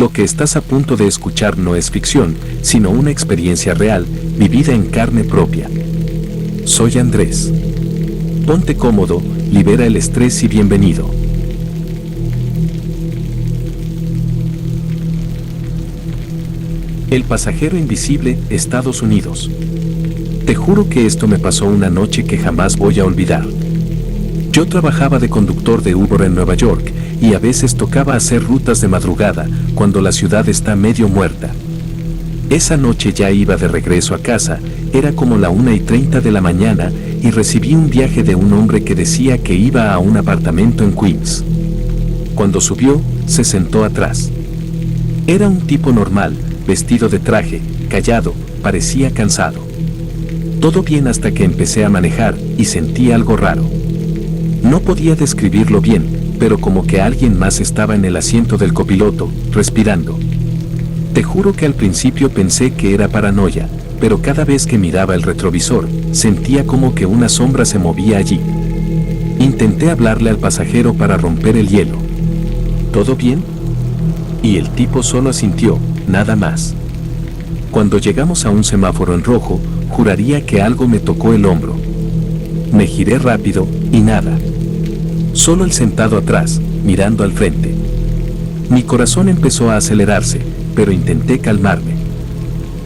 Lo que estás a punto de escuchar no es ficción, sino una experiencia real, vivida en carne propia. Soy Andrés. Ponte cómodo, libera el estrés y bienvenido. El pasajero invisible, Estados Unidos. Te juro que esto me pasó una noche que jamás voy a olvidar. Yo trabajaba de conductor de Uber en Nueva York y a veces tocaba hacer rutas de madrugada cuando la ciudad está medio muerta. Esa noche ya iba de regreso a casa, era como la 1:30 de la mañana y recibí un viaje de un hombre que decía que iba a un apartamento en Queens. Cuando subió, se sentó atrás. Era un tipo normal, vestido de traje, callado, parecía cansado. Todo bien hasta que empecé a manejar y sentí algo raro. No podía describirlo bien, pero como que alguien más estaba en el asiento del copiloto, respirando. Te juro que al principio pensé que era paranoia, pero cada vez que miraba el retrovisor, sentía como que una sombra se movía allí. Intenté hablarle al pasajero para romper el hielo. ¿Todo bien? Y el tipo solo asintió, nada más. Cuando llegamos a un semáforo en rojo, juraría que algo me tocó el hombro. Me giré rápido, y nada. Solo el sentado atrás, mirando al frente. Mi corazón empezó a acelerarse, pero intenté calmarme.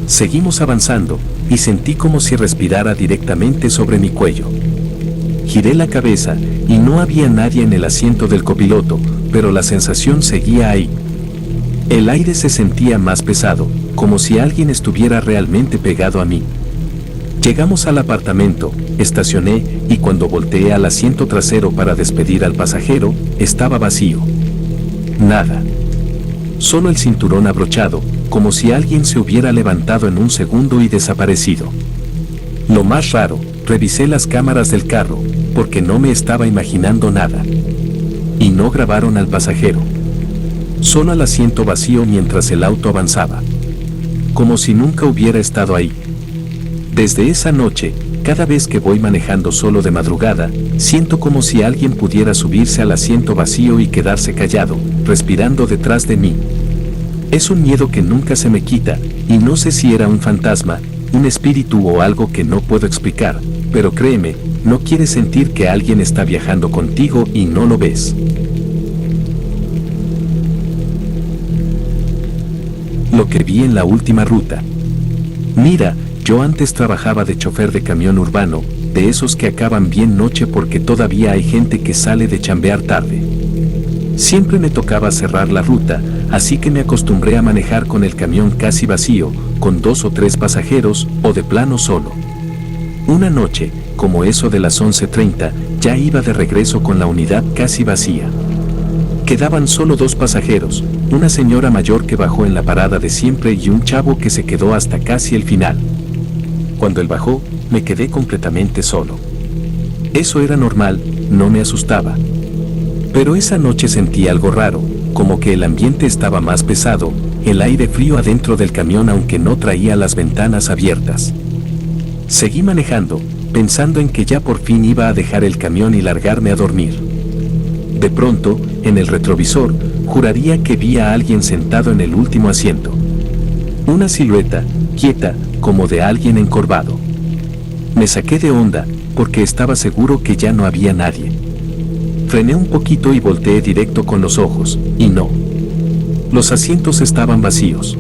Seguimos avanzando, y sentí como si respirara directamente sobre mi cuello. Giré la cabeza, y no había nadie en el asiento del copiloto, pero la sensación seguía ahí. El aire se sentía más pesado, como si alguien estuviera realmente pegado a mí. Llegamos al apartamento, estacioné y cuando volteé al asiento trasero para despedir al pasajero, estaba vacío. Nada. Solo el cinturón abrochado, como si alguien se hubiera levantado en un segundo y desaparecido. Lo más raro, revisé las cámaras del carro, porque no me estaba imaginando nada. Y no grabaron al pasajero. Solo al asiento vacío mientras el auto avanzaba. Como si nunca hubiera estado ahí. Desde esa noche, cada vez que voy manejando solo de madrugada, siento como si alguien pudiera subirse al asiento vacío y quedarse callado, respirando detrás de mí. Es un miedo que nunca se me quita, y no sé si era un fantasma, un espíritu o algo que no puedo explicar, pero créeme, no quieres sentir que alguien está viajando contigo y no lo ves. Lo que vi en la última ruta. Mira, yo antes trabajaba de chofer de camión urbano, de esos que acaban bien noche porque todavía hay gente que sale de chambear tarde. Siempre me tocaba cerrar la ruta, así que me acostumbré a manejar con el camión casi vacío, con 2 o 3 pasajeros, o de plano solo. Una noche, como eso de las 11:30, ya iba de regreso con la unidad casi vacía. Quedaban solo 2 pasajeros, una señora mayor que bajó en la parada de siempre y un chavo que se quedó hasta casi el final. Cuando él bajó, me quedé completamente solo. Eso era normal, no me asustaba. Pero esa noche sentí algo raro, como que el ambiente estaba más pesado, el aire frío adentro del camión aunque no traía las ventanas abiertas. Seguí manejando, pensando en que ya por fin iba a dejar el camión y largarme a dormir. De pronto, en el retrovisor, juraría que vi a alguien sentado en el último asiento. Una silueta, quieta, como de alguien encorvado. Me saqué de onda, porque estaba seguro que ya no había nadie. Frené un poquito y volteé directo con los ojos, y no. Los asientos estaban vacíos.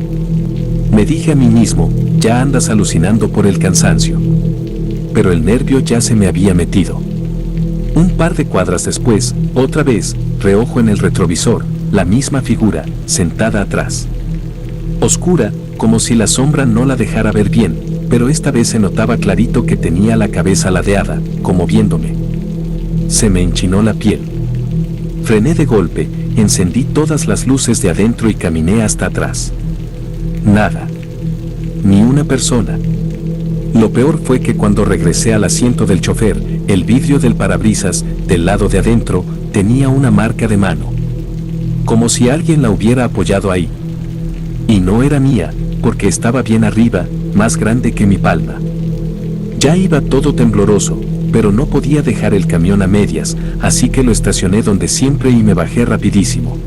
Me dije a mí mismo, ya andas alucinando por el cansancio. Pero el nervio ya se me había metido. Un par de cuadras después, otra vez, reojo en el retrovisor, la misma figura, sentada atrás. Oscura, como si la sombra no la dejara ver bien, pero esta vez se notaba clarito que tenía la cabeza ladeada, como viéndome. Se me enchinó la piel. Frené de golpe, encendí todas las luces de adentro y caminé hasta atrás. Nada. Ni una persona. Lo peor fue que cuando regresé al asiento del chofer, el vidrio del parabrisas, del lado de adentro, tenía una marca de mano. Como si alguien la hubiera apoyado ahí. Y no era mía, porque estaba bien arriba, más grande que mi palma. Ya iba todo tembloroso, pero no podía dejar el camión a medias, así que lo estacioné donde siempre y me bajé rapidísimo.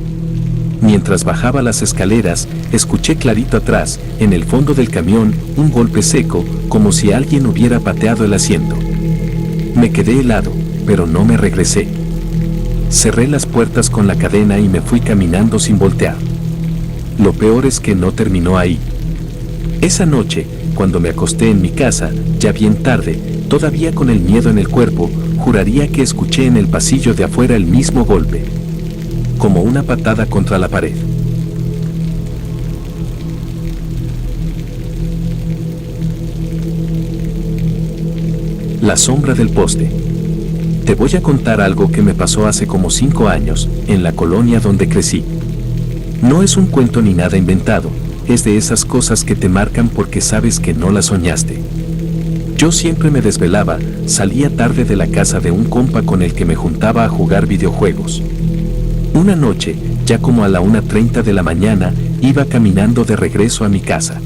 Mientras bajaba las escaleras, escuché clarito atrás, en el fondo del camión, un golpe seco, como si alguien hubiera pateado el asiento. Me quedé helado, pero no me regresé. Cerré las puertas con la cadena y me fui caminando sin voltear. Lo peor es que no terminó ahí. Esa noche, cuando me acosté en mi casa, ya bien tarde, todavía con el miedo en el cuerpo, juraría que escuché en el pasillo de afuera el mismo golpe, como una patada contra la pared. La sombra del poste. Te voy a contar algo que me pasó hace como 5 años, en la colonia donde crecí. No es un cuento ni nada inventado, es de esas cosas que te marcan porque sabes que no las soñaste. Yo siempre me desvelaba, salía tarde de la casa de un compa con el que me juntaba a jugar videojuegos. Una noche, ya como a la 1:30 de la mañana, iba caminando de regreso a mi casa.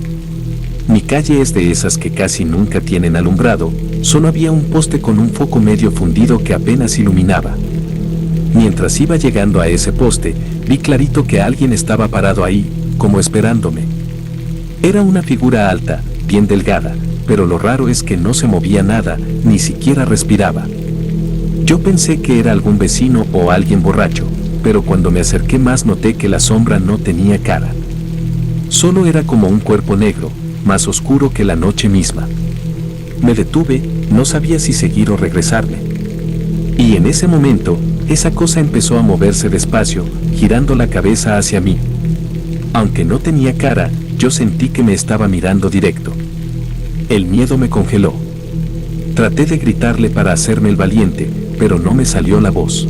Mi calle es de esas que casi nunca tienen alumbrado, solo había un poste con un foco medio fundido que apenas iluminaba. Mientras iba llegando a ese poste, vi clarito que alguien estaba parado ahí, como esperándome. Era una figura alta, bien delgada, pero lo raro es que no se movía nada, ni siquiera respiraba. Yo pensé que era algún vecino o alguien borracho, pero cuando me acerqué más noté que la sombra no tenía cara. Solo era como un cuerpo negro, más oscuro que la noche misma. Me detuve, no sabía si seguir o regresarme. Y en ese momento, esa cosa empezó a moverse despacio, girando la cabeza hacia mí. Aunque no tenía cara, yo sentí que me estaba mirando directo. El miedo me congeló. Traté de gritarle para hacerme el valiente, pero no me salió la voz.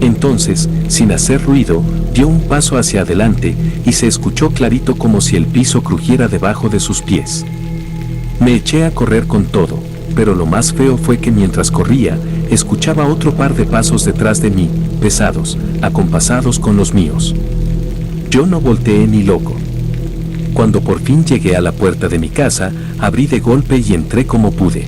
Entonces, sin hacer ruido, dio un paso hacia adelante y se escuchó clarito como si el piso crujiera debajo de sus pies. Me eché a correr con todo, pero lo más feo fue que mientras corría, escuchaba otro par de pasos detrás de mí, pesados, acompasados con los míos. Yo no volteé ni loco. Cuando por fin llegué a la puerta de mi casa, abrí de golpe y entré como pude.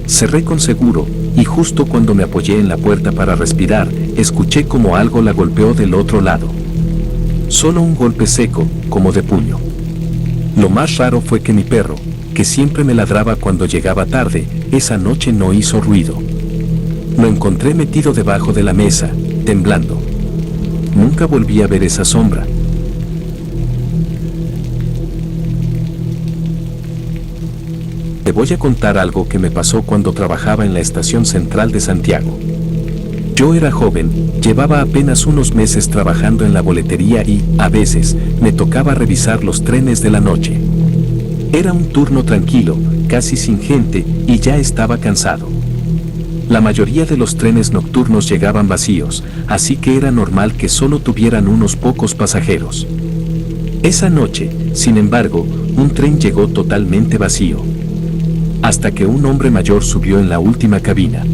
Cerré con seguro, y justo cuando me apoyé en la puerta para respirar, escuché como algo la golpeó del otro lado. Solo un golpe seco, como de puño. Lo más raro fue que mi perro, que siempre me ladraba cuando llegaba tarde, esa noche no hizo ruido. Lo encontré metido debajo de la mesa, temblando. Nunca volví a ver esa sombra. Te voy a contar algo que me pasó cuando trabajaba en la estación central de Santiago. Yo era joven, llevaba apenas unos meses trabajando en la boletería y, a veces, me tocaba revisar los trenes de la noche. Era un turno tranquilo, casi sin gente, y ya estaba cansado. La mayoría de los trenes nocturnos llegaban vacíos, así que era normal que solo tuvieran unos pocos pasajeros. Esa noche, sin embargo, un tren llegó totalmente vacío. Hasta que un hombre mayor subió en la última cabina.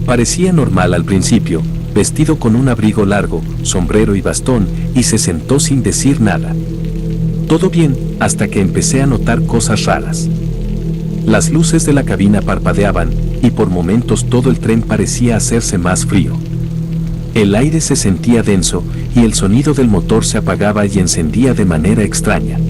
Parecía normal al principio, vestido con un abrigo largo, sombrero y bastón, y se sentó sin decir nada. Todo bien, hasta que empecé a notar cosas raras. Las luces de la cabina parpadeaban, y por momentos todo el tren parecía hacerse más frío. El aire se sentía denso, y el sonido del motor se apagaba y encendía de manera extraña.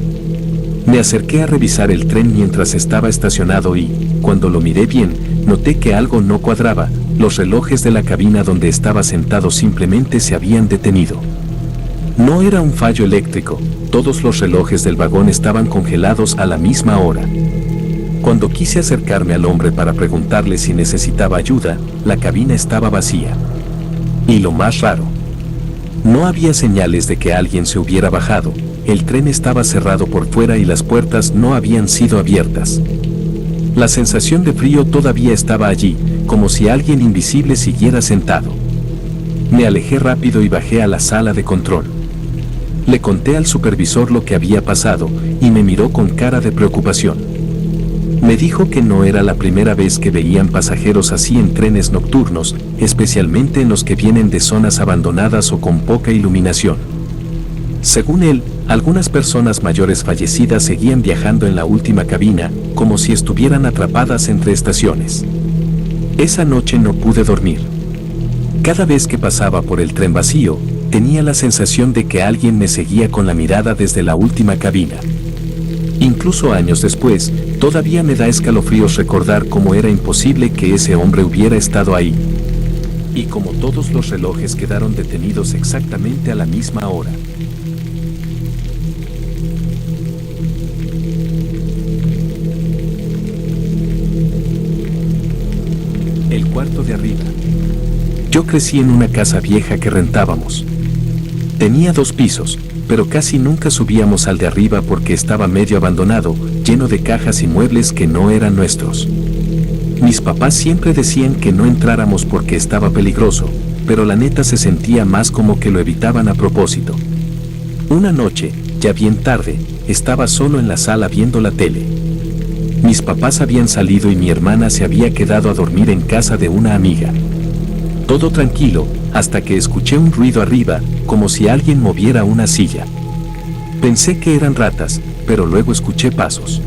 Me acerqué a revisar el tren mientras estaba estacionado y, cuando lo miré bien, noté que algo no cuadraba. Los relojes de la cabina donde estaba sentado simplemente se habían detenido. No era un fallo eléctrico, todos los relojes del vagón estaban congelados a la misma hora. Cuando quise acercarme al hombre para preguntarle si necesitaba ayuda, la cabina estaba vacía. Y lo más raro, no había señales de que alguien se hubiera bajado. El tren estaba cerrado por fuera y las puertas no habían sido abiertas. La sensación de frío todavía estaba allí, como si alguien invisible siguiera sentado. Me alejé rápido y bajé a la sala de control. Le conté al supervisor lo que había pasado, y me miró con cara de preocupación. Me dijo que no era la primera vez que veían pasajeros así en trenes nocturnos, especialmente en los que vienen de zonas abandonadas o con poca iluminación. Según él, algunas personas mayores fallecidas seguían viajando en la última cabina, como si estuvieran atrapadas entre estaciones. Esa noche no pude dormir. Cada vez que pasaba por el tren vacío, tenía la sensación de que alguien me seguía con la mirada desde la última cabina. Incluso años después, todavía me da escalofríos recordar cómo era imposible que ese hombre hubiera estado ahí. Y como todos los relojes quedaron detenidos exactamente a la misma hora. El cuarto de arriba. Yo crecí en una casa vieja que rentábamos. Tenía 2 pisos, pero casi nunca subíamos al de arriba porque estaba medio abandonado, lleno de cajas y muebles que no eran nuestros. Mis papás siempre decían que no entráramos porque estaba peligroso, pero la neta se sentía más como que lo evitaban a propósito. Una noche, ya bien tarde, estaba solo en la sala viendo la tele. Mis papás habían salido y mi hermana se había quedado a dormir en casa de una amiga. Todo tranquilo, hasta que escuché un ruido arriba, como si alguien moviera una silla. Pensé que eran ratas, pero luego escuché pasos.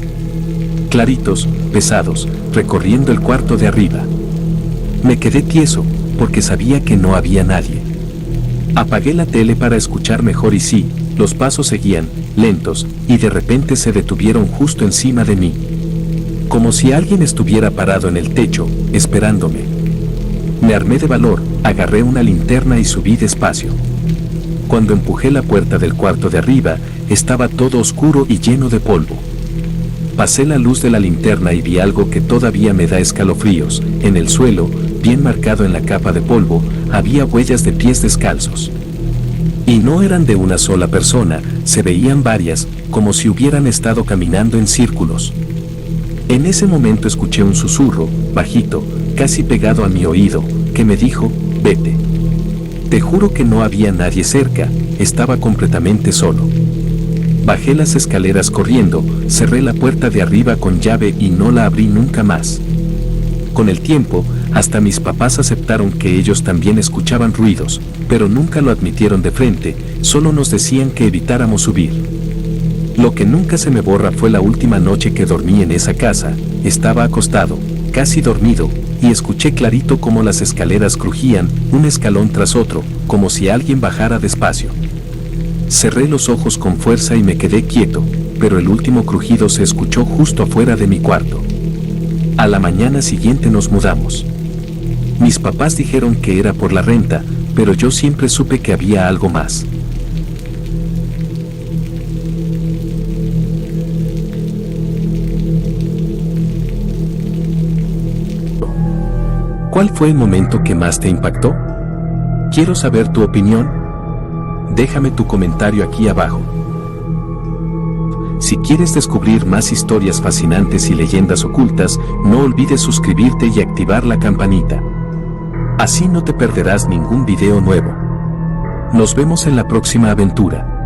Claritos, pesados, recorriendo el cuarto de arriba. Me quedé tieso, porque sabía que no había nadie. Apagué la tele para escuchar mejor y sí, los pasos seguían, lentos, y de repente se detuvieron justo encima de mí. Como si alguien estuviera parado en el techo, esperándome. Me armé de valor, agarré una linterna y subí despacio. Cuando empujé la puerta del cuarto de arriba, estaba todo oscuro y lleno de polvo. Pasé la luz de la linterna y vi algo que todavía me da escalofríos. En el suelo, bien marcado en la capa de polvo, había huellas de pies descalzos. Y no eran de una sola persona, se veían varias, como si hubieran estado caminando en círculos. En ese momento escuché un susurro, bajito, casi pegado a mi oído, que me dijo, vete. Te juro que no había nadie cerca, estaba completamente solo. Bajé las escaleras corriendo, cerré la puerta de arriba con llave y no la abrí nunca más. Con el tiempo, hasta mis papás aceptaron que ellos también escuchaban ruidos, pero nunca lo admitieron de frente, solo nos decían que evitáramos subir. Lo que nunca se me borra fue la última noche que dormí en esa casa, estaba acostado, casi dormido, y escuché clarito cómo las escaleras crujían, un escalón tras otro, como si alguien bajara despacio. Cerré los ojos con fuerza y me quedé quieto, pero el último crujido se escuchó justo afuera de mi cuarto. A la mañana siguiente nos mudamos. Mis papás dijeron que era por la renta, pero yo siempre supe que había algo más. ¿Cuál fue el momento que más te impactó? Quiero saber tu opinión. Déjame tu comentario aquí abajo. Si quieres descubrir más historias fascinantes y leyendas ocultas, no olvides suscribirte y activar la campanita. Así no te perderás ningún video nuevo. Nos vemos en la próxima aventura.